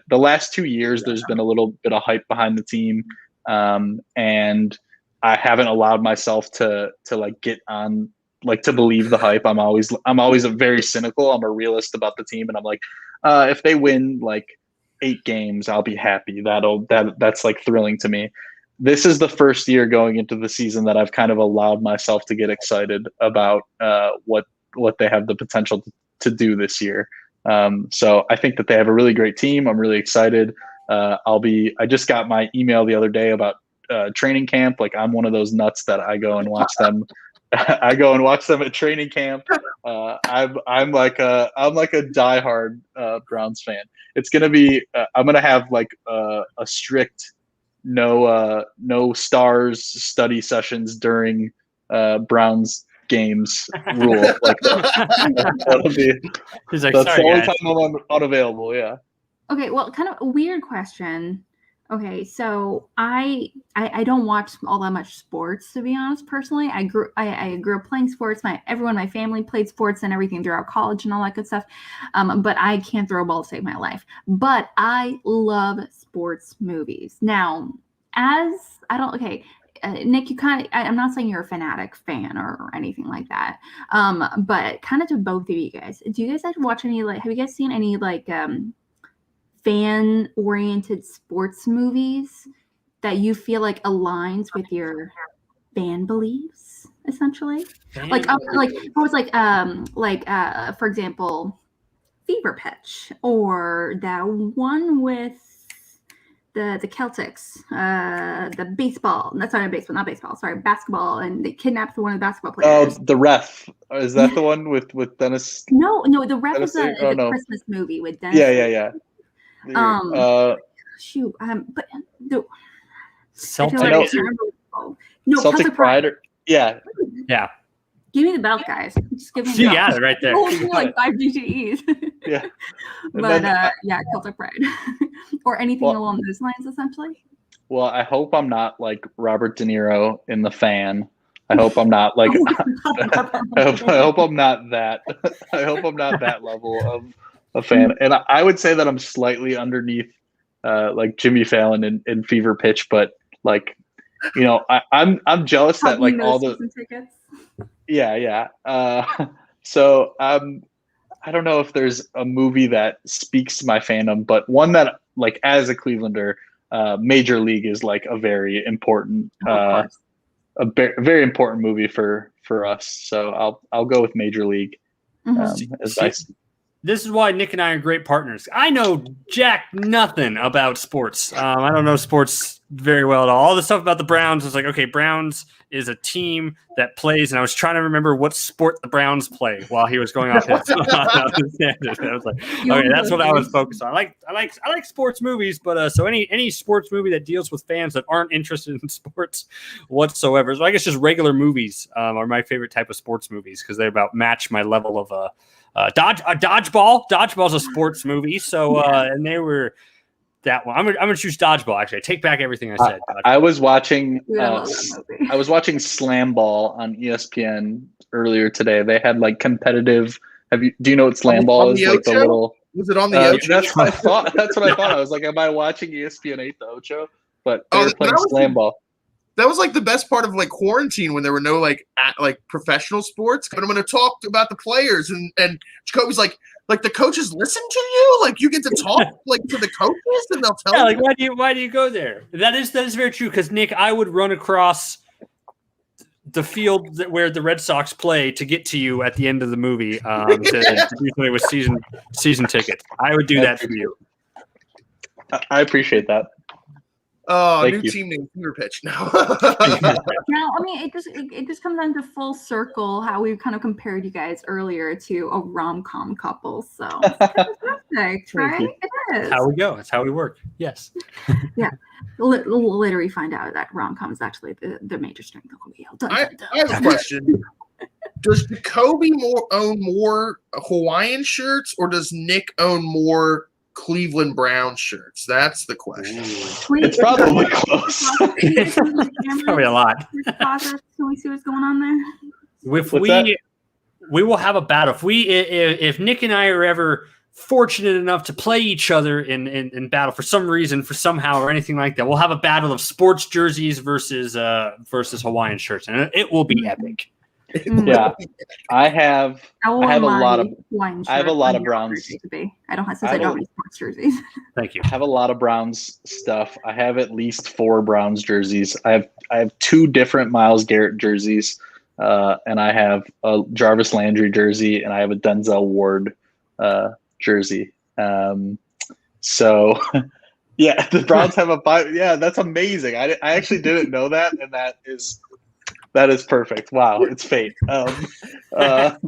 the last 2 years, there's been a little bit of hype behind the team, and I haven't allowed myself to like get on, like, to believe the hype. I'm always a very cynical. I'm a realist about the team, and I'm like, if they win like 8 games, I'll be happy. That's like thrilling to me. This is the first year going into the season that I've kind of allowed myself to get excited about what they have the potential to do this year. So I think that they have a really great team. I'm really excited. I just got my email the other day about training camp. Like, I'm one of those nuts that I go and watch them. I go and watch them at training camp. I'm like a diehard Browns fan. It's gonna be. I'm gonna have like a strict no Stars study sessions during Browns games rule. Like, that'll be. He's like, that's sorry, the only guys. time I'm unavailable. Yeah. Okay, well, kind of a weird question. Okay, so I don't watch all that much sports, to be honest. Personally, I grew up playing sports. Everyone in my family played sports and everything throughout college and all that good stuff. But I can't throw a ball to save my life. But I love sports movies. Now, Nick, you kind of, I'm not saying you're a fanatic fan or anything like that. But kind of to both of you guys, do you guys like watch any, like, have you guys seen any like fan-oriented sports movies that you feel like aligns with your fan believes, essentially. Fan Like it was for example, Fever Pitch, or that one with the Celtics, the baseball. That's not baseball, not baseball. Sorry, basketball, and they kidnapped one of the basketball players. Oh, The Ref. Is that the one with Dennis? No, the Ref is a no. Christmas movie with Dennis. Yeah. Shoot, but the Celtic. No, Celtic Pride. Yeah. Give me the belt, guys. Just give me the You belt. got it right there. Oh, give me like 5 GTEs. Yeah. But Celtic Pride. Or anything along those lines, essentially. Well, I hope I'm not like Robert De Niro in The Fan. I hope I'm not like I hope I'm not that. I hope I'm not that level of a fan. And I would say that I'm slightly underneath like Jimmy Fallon in Fever Pitch, but like, you know, I'm jealous that like all the tickets. Yeah. So I don't know if there's a movie that speaks to my fandom, but one that like as a Clevelander, Major League is like a very important very important movie for us. So I'll go with Major League. This is why Nick and I are great partners. I know jack nothing about sports. I don't know sports very well at all. All the stuff about the Browns was like, okay, Browns is a team that plays, and I was trying to remember what sport the Browns play while he was going off his. I was like, okay, that's what I was focused on. I like sports movies, but so any sports movie that deals with fans that aren't interested in sports whatsoever. So I guess just regular movies are my favorite type of sports movies because they about match my level of dodgeball. Dodgeball's a sports movie, so and they were that one. I'm gonna choose dodgeball. Actually, I take back everything I said. I was watching Slam Ball on ESPN earlier today. They had like competitive. Do you know what Slam Ball is? Like the little. Was it on the Ocho? That's what I thought. That's what I thought. I was like, am I watching ESPN 8 the Ocho? But they were playing Slam Ball. That was like the best part of like quarantine when there were no like professional sports. But I'm going to talk about the players and Jacoby's like the coaches listen to you. Like you get to talk like to the coaches and they'll tell you. Like why do you go there? That is very true. Because Nick, I would run across the field where the Red Sox play to get to you at the end of the movie to do something with season tickets. I would do that for you. I appreciate that. Oh, Thank new you. team name, Fever Pitch. No. Now, I mean, it just comes down to full circle how we kind of compared you guys earlier to a rom-com couple. So it's perfect, right? It is. How we go. It's how we work. Yes. Yeah. Literally find out that rom-com is actually the major strength of the wheel. I have a question. Does Jacoby own more Hawaiian shirts or does Nick own more Cleveland Browns shirts? That's the question. It's probably close. It's probably a lot. Can we see what's going on there? If we will have a battle. If Nick and I are ever fortunate enough to play each other in battle for some reason, for somehow or anything like that, we'll have a battle of sports jerseys versus Hawaiian shirts, and it will be epic. Yeah, I have a lot of Browns. I don't have sports jerseys. Thank you. I have a lot of Browns stuff. I have at least 4 Browns jerseys. I have 2 different Myles Garrett jerseys, and I have a Jarvis Landry jersey, and I have a Denzel Ward jersey. So yeah, the Browns have that's amazing. I actually didn't know that, and that is perfect. Wow, it's fate. And I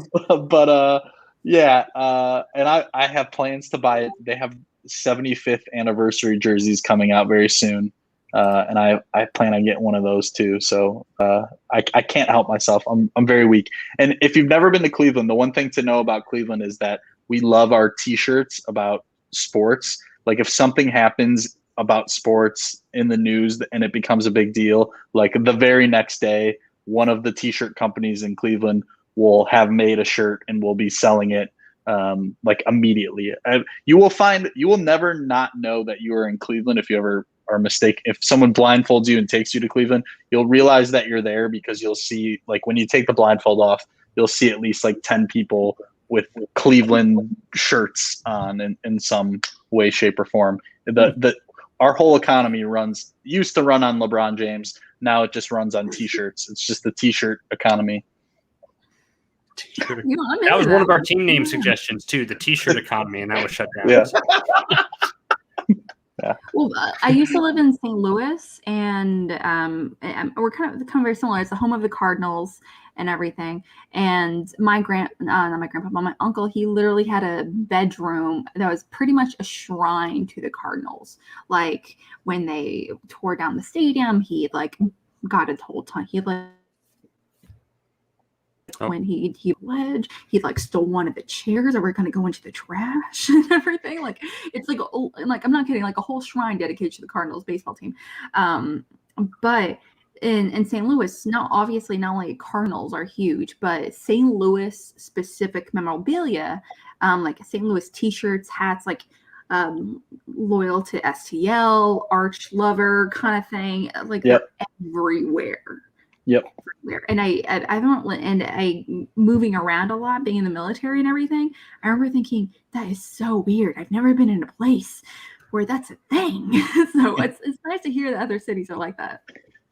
have plans to buy it. They have 75th anniversary jerseys coming out very soon, and I plan on getting one of those too. So I can't help myself. I'm very weak. And if you've never been to Cleveland, the one thing to know about Cleveland is that we love our T-shirts about sports. Like if something happens about sports in the news and it becomes a big deal, like the very next day, one of the T-shirt companies in Cleveland will have made a shirt and will be selling it like immediately. You will never not know that you are in Cleveland if you ever are mistaken. If someone blindfolds you and takes you to Cleveland, you'll realize that you're there because you'll see, like when you take the blindfold off, you'll see at least like 10 people with Cleveland shirts on in some way, shape, or form. Our whole economy used to run on LeBron James. now it just runs on T-shirts. It's just the T-shirt economy. T-shirt. You know, I'm That was into one of our one. team name Yeah. suggestions too, the T-shirt economy, and that was shut down. Yeah. Well, I used to live in St. Louis, and we're kind of very similar. It's the home of the Cardinals and everything. And not my grandpa, but my uncle, he literally had a bedroom that was pretty much a shrine to the Cardinals. Like when they tore down the stadium, he like got a whole ton. He like. When he pledged, he like stole one of the chairs that were going to go into the trash and everything. Like it's like I'm not kidding, like a whole shrine dedicated to the Cardinals baseball team. But in St. Louis, not only Cardinals are huge, but St. Louis specific memorabilia, like St. Louis T-shirts, hats, like loyal to STL, arch lover kind of thing, like they're everywhere. Yep. And I moving around a lot, being in the military and everything. I remember thinking that is so weird. I've never been in a place where that's a thing. So it's nice to hear that other cities are like that.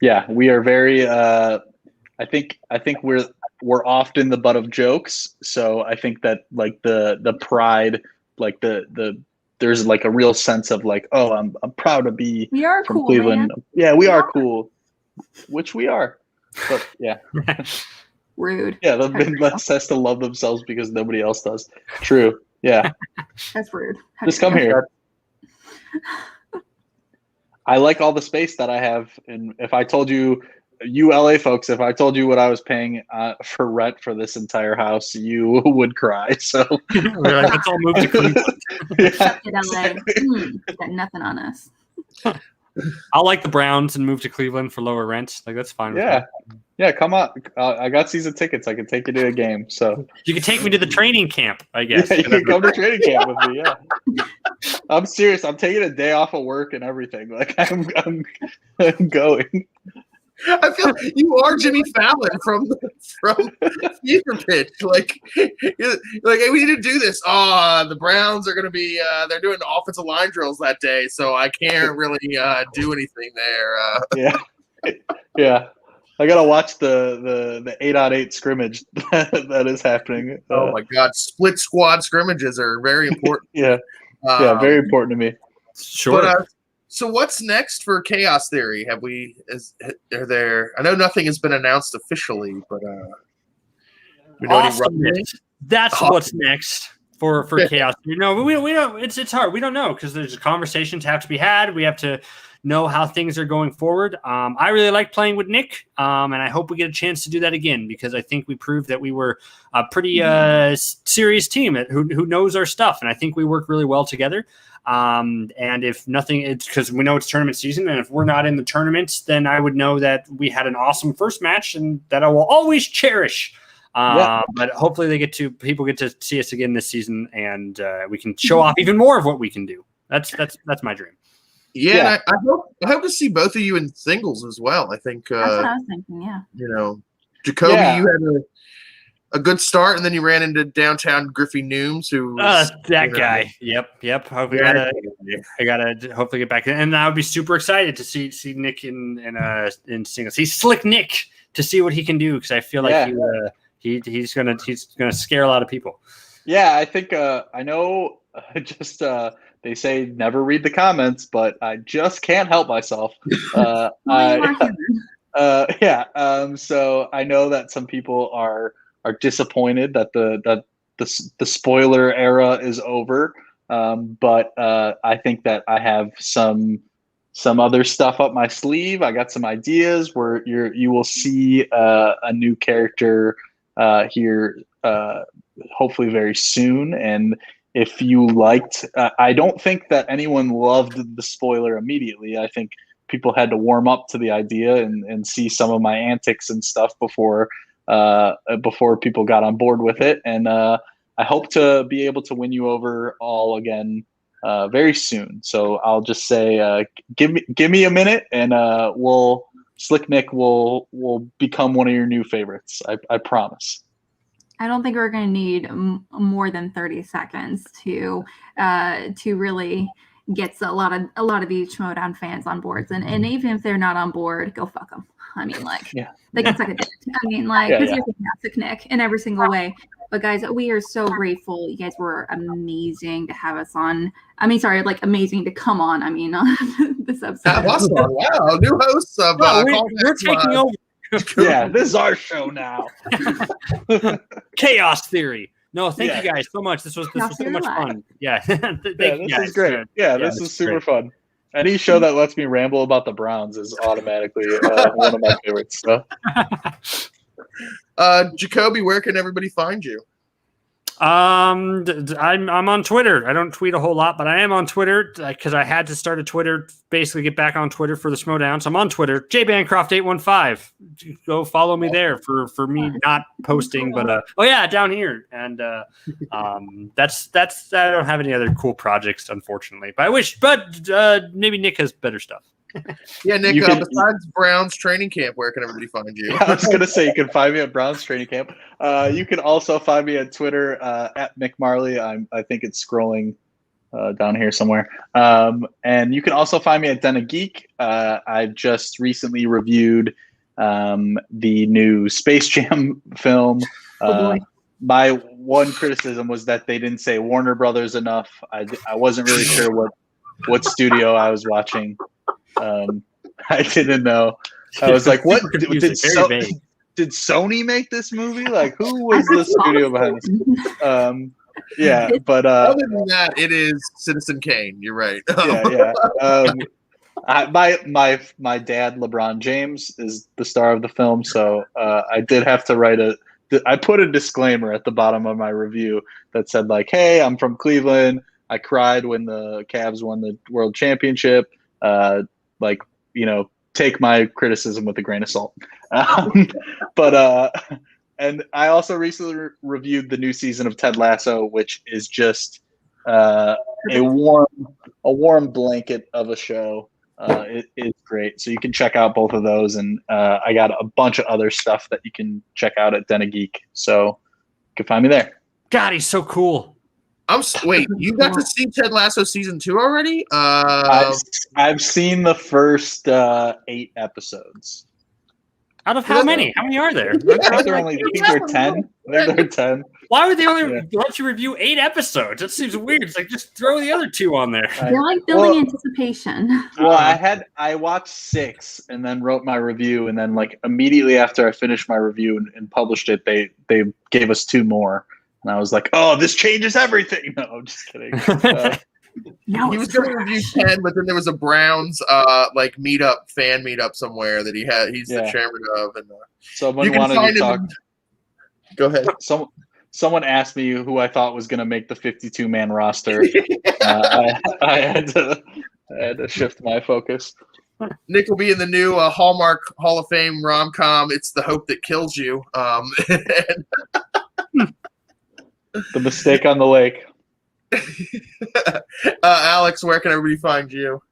Yeah, we are very. I think we're often the butt of jokes. So I think that like the pride, like the there's like a real sense of like, oh, I'm proud to be We are from cool, Cleveland. man. Yeah, we are cool, which we are. But yeah. Rude. Yeah, the Midwest has to love themselves because nobody else does. True. Yeah. That's rude. Just come here. I like all the space that I have. And if I told you LA folks, if I told you what I was paying for rent for this entire house, you would cry. So we're like, let's all move to Cleveland. Fuck it, LA. Got nothing on us. I'll like the Browns and move to Cleveland for lower rent. Like that's fine. Yeah, come on. I got season tickets. I can take you to a game. So you can take me to the training camp, I guess. Yeah, you can come to training camp with me. Yeah, I'm serious. I'm taking a day off of work and everything. Like I'm going. I feel you are Jimmy Fallon from Fever Pitch. Like hey, we need to do this. The Browns are going to be they're doing offensive line drills that day, so I can't really do anything there. Yeah. I gotta watch the 8-on-8 scrimmage that is happening. Oh my God, split squad scrimmages are very important. Yeah, very important to me. Sure. But, so what's next for Chaos Theory? Are there? I know nothing has been announced officially, but we know that's what's next for Chaos. We don't. It's hard. We don't know because there's conversations have to be had. We have to know how things are going forward. I really like playing with Nick, and I hope we get a chance to do that again because I think we proved that we were a pretty serious team who knows our stuff, and I think we work really well together. And if nothing, it's because we know it's tournament season, and if we're not in the tournaments, then I would know that we had an awesome first match, and that I will always cherish. But hopefully people get to see us again this season, and we can show off even more of what we can do. That's my dream. Yeah. I hope to see both of you in singles as well. I think that's what I was thinking. Yeah. Jacoby, you had a good start, and then you ran into downtown Griffey Nooms, who guy. Yep. I gotta hopefully get back in, and I would be super excited to see Nick in singles. He's slick Nick to see what he can do because I feel like he's gonna scare a lot of people. Yeah, I think I know. Just they say never read the comments, but I just can't help myself. So I know that some people are disappointed that the spoiler era is over. But I think that I have some other stuff up my sleeve. I got some ideas where you will see a new character here hopefully very soon. And if you liked, I don't think that anyone loved the spoiler immediately. I think people had to warm up to the idea and see some of my antics and stuff before people got on board with it. And I hope to be able to win you over all again very soon. So I'll just say, give me a minute, and Slick Nick will become one of your new favorites. I promise. I don't think we're going to need more than 30 seconds to really get a lot of these Schmoedown fans on boards, and even if they're not on board, go fuck them. I mean, like, Yeah. they can suck a dick. I mean, like, Yeah, because yeah. you're fantastic, Nick, in every single way. But guys, we are so grateful. You guys were amazing to have us on. I mean, sorry, like amazing to come on. I mean, on this episode. Have us on. Wow, new hosts of No, we're Callbacks taking Live. over Yeah, this is our show now. Chaos Theory. No, thank Yeah. you guys so much. This was Chaos so Theory much Live. fun. Yeah, Yeah, Thank this you guys. is great. Yeah, this is super fun. Any show that lets me ramble about the Browns is automatically one of my favorites. So. Jacoby, where can everybody find you? I'm on Twitter. I don't tweet a whole lot, but I am on Twitter because I had to start a Twitter, basically get back on Twitter for the Schmoedown. So I'm on Twitter, jbancroft815. Go follow me there for me not posting, but down here. And that's I don't have any other cool projects, unfortunately. But I wish, maybe Nick has better stuff. Yeah, Nick, besides Brown's training camp, where can everybody find you? I was going to say, you can find me at Brown's training camp. You can also find me at Twitter at Mick Marley. I think it's scrolling down here somewhere. And you can also find me at Den of Geek. I just recently reviewed the new Space Jam film. My one criticism was that they didn't say Warner Brothers enough. I wasn't really sure what studio I was watching. I didn't know. I was like, "What did Sony make this movie? Like, who was the studio behind this?" Yeah, but other than that, it is Citizen Kane. You're right. Yeah. My dad, LeBron James, is the star of the film, so I did have to I put a disclaimer at the bottom of my review that said, like, "Hey, I'm from Cleveland. I cried when the Cavs won the World Championship. Take my criticism with a grain of salt." And I also recently reviewed the new season of Ted Lasso, which is just a warm blanket of a show. It's great. So you can check out both of those. And I got a bunch of other stuff that you can check out at Den of Geek. So you can find me there. God, he's so cool. Wait, you got to see Ted Lasso season 2 already? I've seen the first 8 episodes. Out of how many? How many are there? I think there are 10. I think there are 10. Why would they only let you review 8 episodes? That seems weird. It's like, just throw the other 2 on there. They're like building anticipation. Well, I watched 6 and then wrote my review, and then like immediately after I finished my review and published it, they gave us 2 more. And I was like, "Oh, this changes everything." No, I'm just kidding. He was going to review 10, but then there was a Browns fan meetup somewhere that he's the chairman of, and someone wanted to talk. Go ahead. Someone asked me who I thought was going to make the 52-man roster. I had to shift my focus. Nick will be in the new Hallmark Hall of Fame rom-com, It's the Hope That Kills You. The Mistake on the Lake. Alex, where can everybody find you?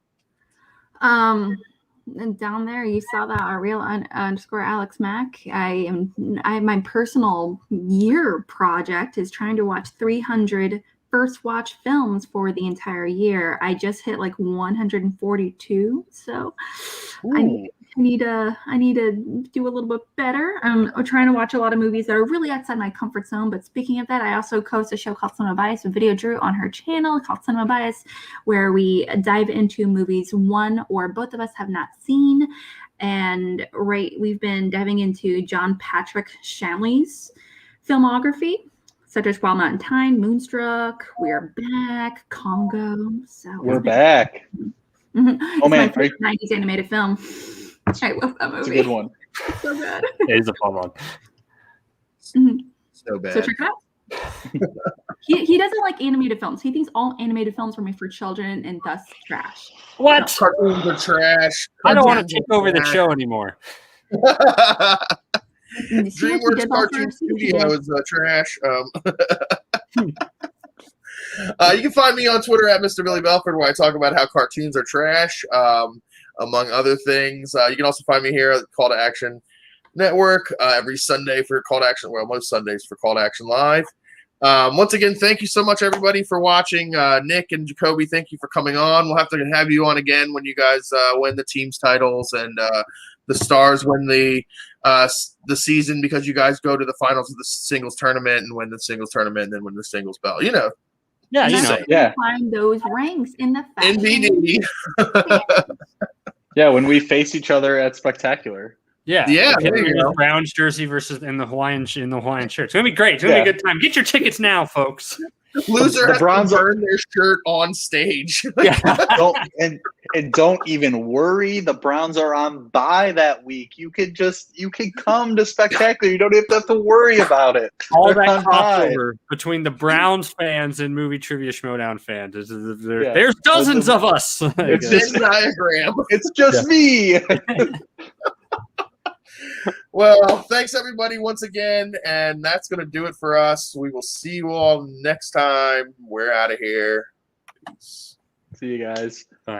And down there, you saw that real underscore Alex Mack. My personal year project is trying to watch 300 first watch films for the entire year. I just hit like 142, so I need to do a little bit better. I'm trying to watch a lot of movies that are really outside my comfort zone. But speaking of that, I also host a show called Cinema Bias with Video Drew on her channel called Cinema Bias, where we dive into movies one or both of us have not seen. And we've been diving into John Patrick Shanley's filmography, such as Wild Mountain Thyme, Moonstruck, We're Back, Congo. So we're back. Mm-hmm. Oh man, 90s animated film. I love that movie. It's a good one. So good. It is a fun one. Mm-hmm. So bad. So check it out. He doesn't like animated films. He thinks all animated films were made for children and thus trash. What? Cartoons are trash. I don't want to take over the show anymore. DreamWorks Cartoon Studio is trash. You can find me on Twitter at Mr. Billy Belford, where I talk about how cartoons are trash, among other things. You can also find me here at Call to Action Network every Sunday for Call to Action. Well, most Sundays for Call to Action Live. Once again, thank you so much, everybody, for watching. Nick and Jacoby, thank you for coming on. We'll have to have you on again when you guys win the team's titles and Stars win the season because you guys go to the finals of the singles tournament and win the singles tournament and then win the singles belt. You know. Yeah, you That's know. where you find those ranks in the fashion. NBD. Yeah, when we face each other at Spectacular. Yeah, Browns jersey versus in the Hawaiian shirt. It's gonna be great. It's gonna be a good time. Get your tickets now, folks. Loser has to burn their shirt on stage. Yeah. don't even worry. The Browns are on bye that week. You can come to Spectacular. You don't even have to worry about it. All that crossover between the Browns fans and movie trivia Schmoedown fans. There's dozens of us. It's just a diagram. It's just me. Well, thanks everybody once again, and that's going to do it for us. We will see you all next time. We're out of here. Peace. See you guys. Bye.